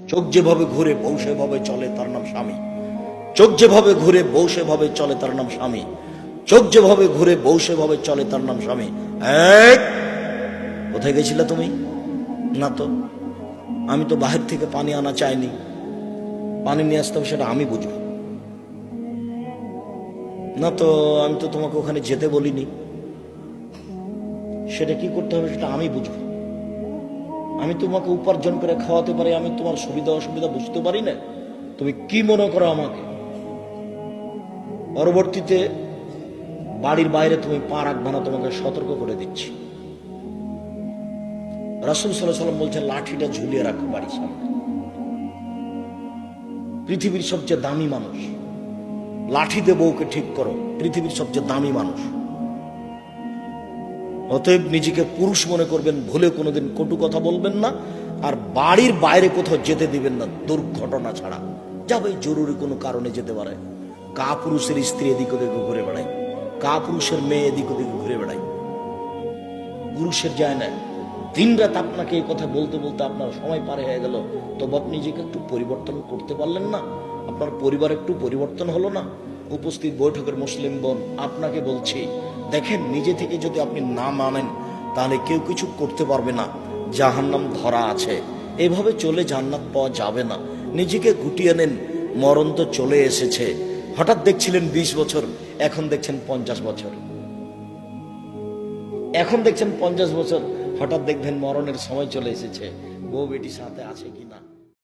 চোখ যেভাবে ঘুরে বউ সেভাবে চলে তার নাম স্বামী। চোখ যেভাবে ঘুরে বউ সেভাবে চলে তার নাম স্বামী। চোখ যেভাবে ঘুরে বউ সেভাবে চলে তার নাম স্বামী। কোথায় গেছিলে তুমি? না তো, আমি তো বাহির থেকে পানি আনা চাইনি, পানি নিয়ে আসতাম, সেটা আমি বুঝবো না তো। আমি তো তোমাকে ওখানে যেতে বলিনি, সেটা কি করতে হবে সেটা আমি বুঝবো। আমি তোমাকে উপার্জন করে খাওয়াতে পারি, আমি তোমার সুবিধা অসুবিধা বুঝতে পারি না? তুমি কি মনে করো আমাকে? পরবর্তীতে বাড়ির বাইরে তুমি পা রাখবে না, তোমাকে সতর্ক করে দিচ্ছি। রাসূল সাল্লাল্লাহু আলাইহি ওয়াসাল্লাম বলছেন, লাঠিটা ঝুলিয়ে রাখো বাড়ির সামনে। পৃথিবীর সবচেয়ে দামি মানুষ, লাঠি দিয়ে বউকে ঠিক করো, পৃথিবীর সবচেয়ে দামি মানুষ। অতএব নিজেকে পুরুষ মনে করবেন, ভুলে কোনোদিন কটু কথা বলবেন না, আর বাড়ির বাইরে কোথাও যেতে দিবেন না দুর্ঘটনা ছাড়া। যাবে জরুরি কোনো কারণে যেতে পারে। কা পুরুষের স্ত্রী এদিক ওদিক ঘুরে বেড়ায়, কা পুরুষের মেয়ে এদিক ওদিক ঘুরে বেড়ায়, পুরুষের যায় না। দিন রাত আপনাকে এই কথা বলতে বলতে আপনার সময় পার হয়ে গেল, তবে আপনি নিজেকে একটু পরিবর্তন করতে পারলেন না? আপনার পরিবার একটু পরিবর্তন হলো না? উপস্থিত বৈঠকের মুসলিম বোন, আপনাকে বলছি, দেখেন নিজে থেকে যদি আপনি না মানেন তাহলে কেউ কিছু করতে পারবে না। জাহান্নাম ধরা আছে, এভাবে চলে জান্নাত পাওয়া যাবে না। নিজেকে গুটিয়ে নেন, মরণ তো চলে এসেছে। হঠাৎ দেখছিলেন 20 বছর, এখন দেখছেন 50 বছর। এখন দেখছেন 50 বছর, হঠাৎ দেখবেন মরণের সময় চলে এসেছে। বউ বেটি সাথে আছে কিনা।